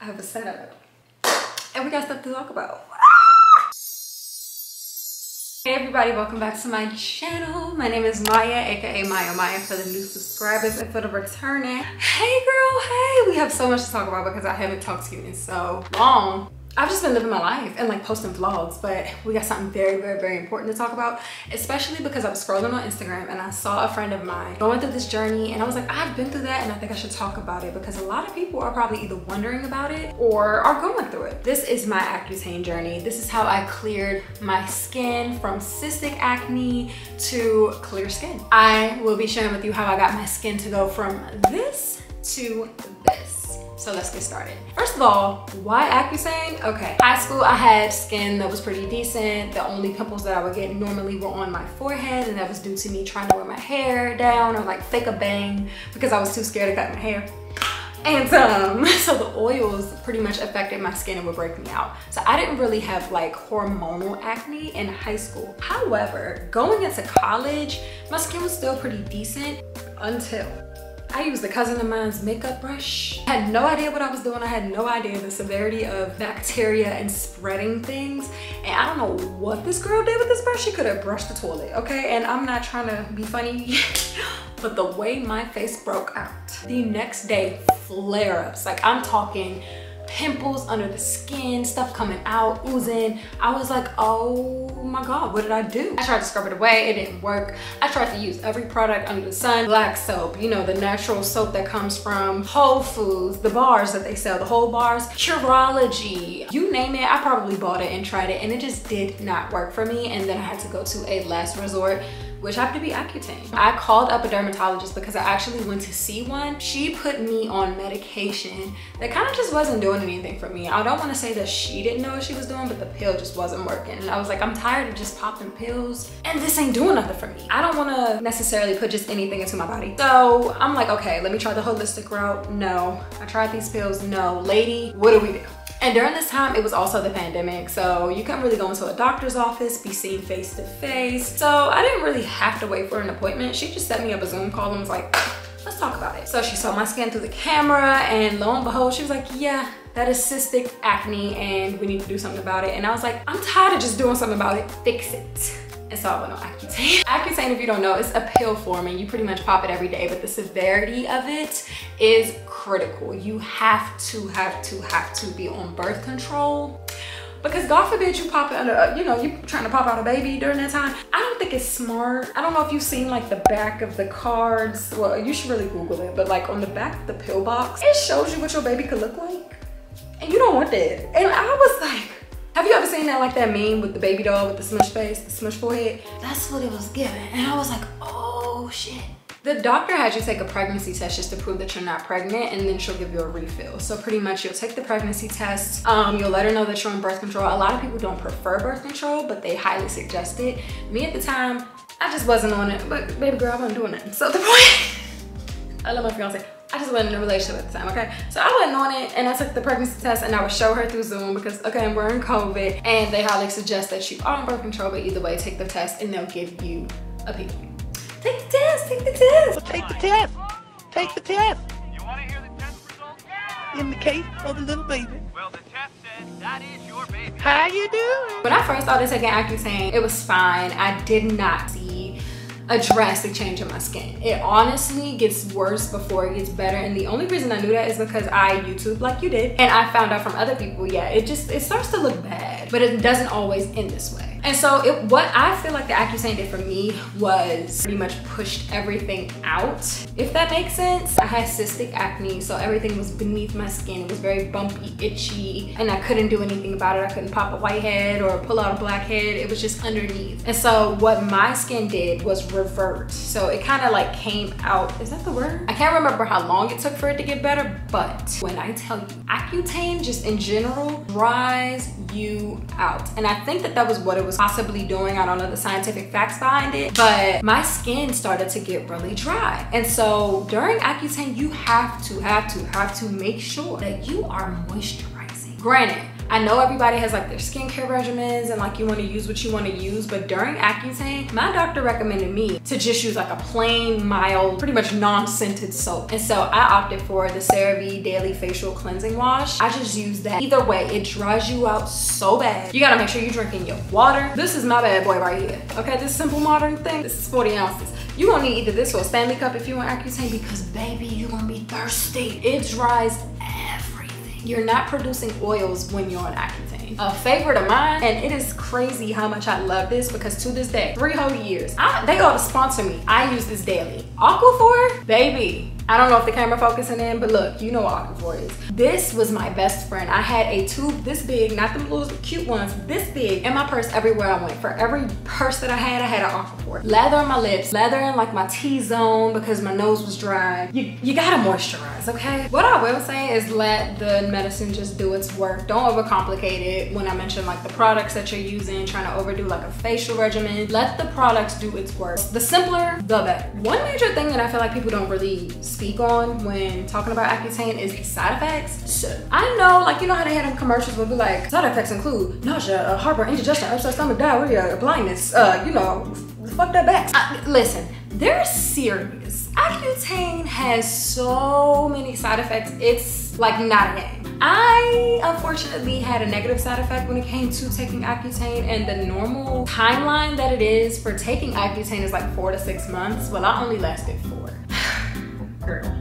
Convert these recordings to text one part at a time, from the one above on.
I have a setup. And we got stuff to talk about. Hey everybody, welcome back to my channel. My name is Maya, aka Maya for the new subscribers and for the returning. Hey girl, hey! We have so much to talk about because I haven't talked to you in so long. I've just been living my life and like posting vlogs, but we got something very important to talk about, especially because I was scrolling on Instagram and I saw a friend of mine going through this journey and I was like, I've been through that and I think I should talk about it because a lot of people are probably either wondering about it or are going through it. This is my Accutane journey. This is how I cleared my skin from cystic acne to clear skin. I will be sharing with you how I got my skin to go from this to this. So let's get started. First of all, why Accutane? Okay, high school I had skin that was pretty decent. The only pimples that I would get normally were on my forehead, and that was due to me trying to wear my hair down or like fake a bang because I was too scared to cut my hair. And so the oils pretty much affected my skin and would break me out. So I didn't really have like hormonal acne in high school. However, going into college, my skin was still pretty decent until I used a cousin of mine's makeup brush. I had no idea what I was doing. I had no idea the severity of bacteria and spreading things. And I don't know what this girl did with this brush. She could have brushed the toilet, okay? And I'm not trying to be funny, but the way my face broke out. The next day, flare-ups. Like I'm talking pimples under the skin, stuff coming out, oozing. I was like, oh my God, what did I do? I tried to scrub it away, it didn't work. I tried to use every product under the sun. Black soap, you know, the natural soap that comes from Whole Foods, the bars that they sell, the whole bars, Curology, you name it, I probably bought it and tried it and it just did not work for me. And then I had to go to a last resort, which happened to be Accutane. I called up a dermatologist because I actually went to see one. She put me on medication that kind of just wasn't doing anything for me. I don't want to say that she didn't know what she was doing, but the pill just wasn't working. And I was like, I'm tired of just popping pills and this ain't doing nothing for me. I don't want to necessarily put just anything into my body. So I'm like, okay, let me try the holistic route. No. I tried these pills. No. Lady, what do we do? And during this time, it was also the pandemic, so you couldn't really go into a doctor's office, be seen face to face. So I didn't really have to wait for an appointment. She just set me up a Zoom call and was like, let's talk about it. So she saw my skin through the camera and lo and behold, she was like, yeah, that is cystic acne and we need to do something about it. And I was like, I'm tired of just doing something about it, fix it. And so I went on Accutane. Accutane, if you don't know, it's a pill form and you pretty much pop it every day, but the severity of it is critical. You have to be on birth control because God forbid you pop it under, you know, you trying to pop out a baby during that time. I don't think it's smart. I don't know if you've seen like the back of the cards. Well, you should really Google it, but like on the back of the pill box, it shows you what your baby could look like. And you don't want that. And I was like, have you ever seen that, like that meme with the baby doll with the smush face, the smush forehead? That's what it was giving. And I was like, oh shit. The doctor had you take a pregnancy test just to prove that you're not pregnant, and then she'll give you a refill. So pretty much you'll take the pregnancy test, you'll let her know that you're on birth control. A lot of people don't prefer birth control, but they highly suggest it. Me at the time, I just wasn't on it, but baby girl, I wasn't doing it. So the point, I love my fiance. I just wasn't in a relationship at the time, okay? So I wasn't on it and I took the pregnancy test and I would show her through Zoom because, okay, we're in COVID and they highly suggest that you are on birth control, but either way, take the test and they'll give you a pill. Take the test, take the test. Well, take the test, take the test. You want to hear the test results? In the case of the little baby. Well, the test says that is your baby. How you doing? When I first started taking Accutane, it was fine. I did not see a drastic change in my skin. It honestly gets worse before it gets better, and the only reason I knew that is because I YouTube like you did, and I found out from other people, yeah, it starts to look bad, but it doesn't always end this way. And so what I feel like the Accutane did for me was pretty much pushed everything out, if that makes sense. I had cystic acne, so everything was beneath my skin. It was very bumpy, itchy, and I couldn't do anything about it. I couldn't pop a white head or pull out a black head. It was just underneath. And so what my skin did was revert. So it kind of like came out, is that the word? I can't remember how long it took for it to get better, but when I tell you, Accutane just in general dries you out. And I think that was what it was possibly doing. I don't know the scientific facts behind it, but my skin started to get really dry. And so during Accutane, you have to make sure that you are moisturizing. Granted, I know everybody has like their skincare regimens and like you want to use what you want to use, but during Accutane, my doctor recommended me to just use like a plain, mild, pretty much non-scented soap. And so I opted for the CeraVe Daily Facial Cleansing Wash. I just use that. Either way, it dries you out so bad. You gotta make sure you're drinking your water. This is my bad boy right here. Okay, this simple modern thing, this is 40 ounces. You gonna need either this or a Stanley cup if you want Accutane, because baby, you're gonna be thirsty. It dries everything. You're not producing oils when you're on Accutane. A favorite of mine, and it is crazy how much I love this, because to this day, 3 whole years, they ought to sponsor me. I use this daily. Aquaphor, baby. I don't know if the camera focusing in, but look, you know what Aquaphor is. This was my best friend. I had a tube this big, not the little cute ones, this big, in my purse everywhere I went. For every purse that I had an Aquaphor. Lather in my lips, lather in like my T-zone because my nose was dry. You gotta moisturize, okay? What I will say is let the medicine just do its work. Don't overcomplicate it when I mention like the products that you're using, trying to overdo like a facial regimen. Let the products do its work. The simpler, the better. One major thing that I feel like people don't really speak on when talking about Accutane is the side effects. So I know, like, you know how they had them commercials will be like, side effects include nausea, heartburn, indigestion, upset stomach, diarrhea, blindness, you know, fuck that back. Listen, they're serious. Accutane has so many side effects, it's like not a game. I unfortunately had a negative side effect when it came to taking Accutane, and the normal timeline that it is for taking Accutane is like 4 to 6 months. Well, I only lasted 4.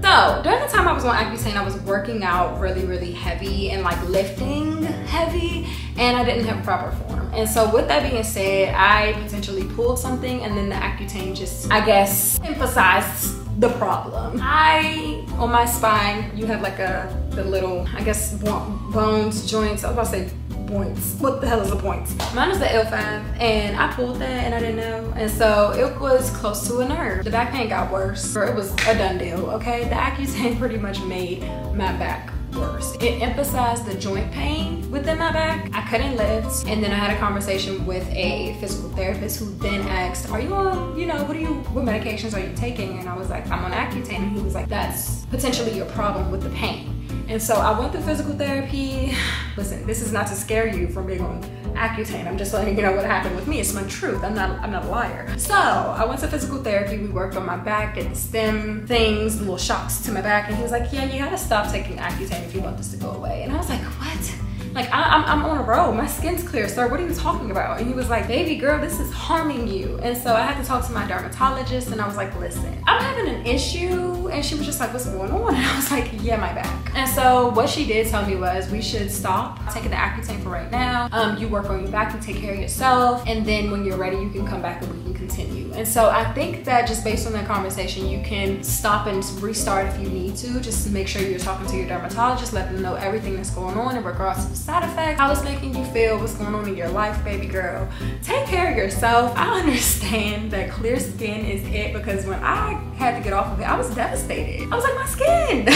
So during the time I was on Accutane, I was working out really heavy and like lifting heavy, and I didn't have proper form. And so with that being said, I potentially pulled something, and then the Accutane just, I guess, emphasized the problem. On my spine, you have like the little, I guess, bones, joints. I was about to say points. What the hell is the points? Mine is the L5, and I pulled that and I didn't know. And so it was close to a nerve. The back pain got worse, or it was a done deal, okay? The Accutane pretty much made my back worse. It emphasized the joint pain within my back. I couldn't lift. And then I had a conversation with a physical therapist who then asked, are you on, you know, what medications are you taking? And I was like, I'm on Accutane. And he was like, that's potentially your problem with the pain. And so I went through physical therapy. Listen, this is not to scare you from being on Accutane. I'm just letting you know what happened with me. It's my truth. I'm not a liar. So I went to physical therapy. We worked on my back, did the stem things, little shocks to my back. And he was like, yeah, you gotta stop taking Accutane if you want this to go away. And I was like, what? Like, I'm on a roll. My skin's clear, sir. What are you talking about? And he was like, baby girl, this is harming you. And so I had to talk to my dermatologist, and I was like, listen, I'm having an issue. And she was just like, what's going on? And I was like, yeah, my back. And so what she did tell me was, we should stop taking the Accutane for right now. You work on your back, you take care of yourself. And then when you're ready, you can come back and we can continue. And so I think that just based on that conversation, you can stop and restart if you need to. Just make sure you're talking to your dermatologist, let them know everything that's going on in regards to the side effects, how it's making you feel, what's going on in your life, baby girl. Take care of yourself. I understand that clear skin is it, because when I had to get off of it, I was devastated. I was like, my skin.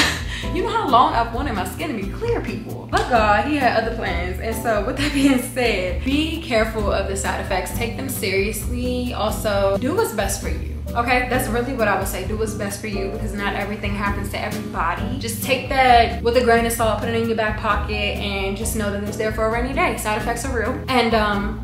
You know how long I've wanted my skin to be clear, people. But God, he had other plans. And so with that being said, be careful of the side effects. Take them seriously. Also, do what's best for you. Okay, that's really what I would say. Do what's best for you, because not everything happens to everybody. Just take that with a grain of salt, put it in your back pocket, and just know that it's there for a rainy day. Side effects are real, and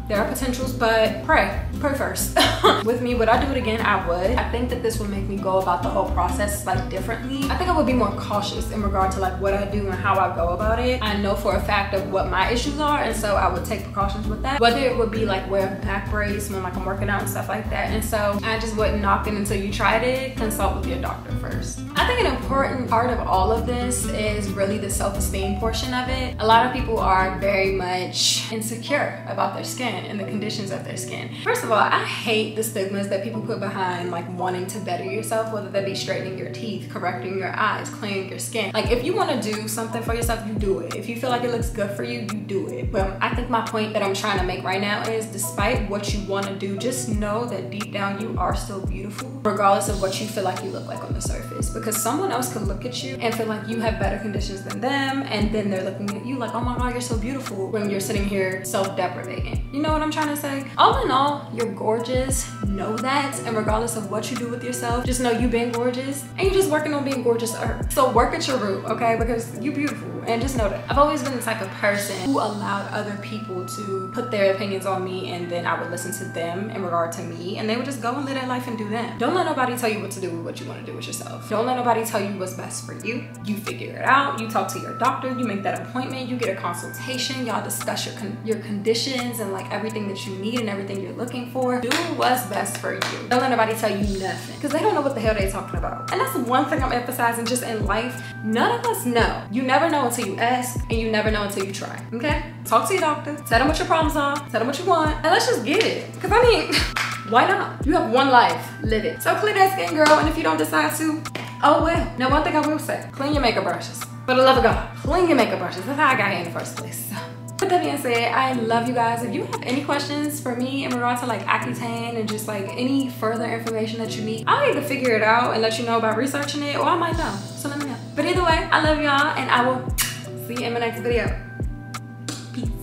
there are potentials, but pray first. With me, would I do it again? I would. I think that this would make me go about the whole process like differently. I think I would be more cautious in regard to like what I do and how I go about it. I know for a fact of what my issues are, and so I would take precautions with that. Whether it would be like wear a back brace when like I'm working out and stuff like that. And so I just wouldn't knock it until you tried it. Consult with your doctor first. I think an important part of all of this is really the self-esteem portion of it. A lot of people are very much insecure about their skin and the conditions of their skin. First of all, I hate the stigmas that people put behind like wanting to better yourself, whether that be straightening your teeth, correcting your eyes, cleaning your skin. Like, if you want to do something for yourself, you do it. If you feel like it looks good for you, you do it. But I think my point that I'm trying to make right now is, despite what you want to do, just know that deep down you are still beautiful, regardless of what you feel like you look like on the surface. Because someone else could look at you and feel like you have better conditions than them, and then they're looking at you like, oh my God, you're so beautiful, when you're sitting here self-deprivating. You know what I'm trying to say? All in all, you're gorgeous. Know that. And regardless of what you do with yourself, just know you being gorgeous, and you're just working on being gorgeous to her. So work at your root, okay? Because you're beautiful. And just know that I've always been the type of person who allowed other people to put their opinions on me, and then I would listen to them in regard to me, and they would just go and live their life and do them. Don't let nobody tell you what to do with what you want to do with yourself. Don't let nobody tell you what's best for you. You figure it out. You talk to your doctor. You make that appointment. You get a consultation. Y'all discuss your conditions and like everything that you need and everything you're looking for. Do what's best for you. Don't let nobody tell you nothing, because they don't know what the hell they're talking about. And that's one thing I'm emphasizing just in life. None of us know. You never know until you ask, and you never know until you try, okay? Talk to your doctor. Tell them what your problems are. Tell them what you want, and let's just get it. Because I mean, why not? You have one life. Live it. So clear that skin, girl, and if you don't decide to, oh well. Now, one thing I will say, clean your makeup brushes. For the love of God, clean your makeup brushes. That's how I got here in the first place. So, with that being said, I love you guys. If you have any questions for me in regard to like Accutane and just like any further information that you need, I'll either figure it out and let you know by researching it, or I might know. So let me know. But either way, I love y'all, and I will see you in my next video. Peace.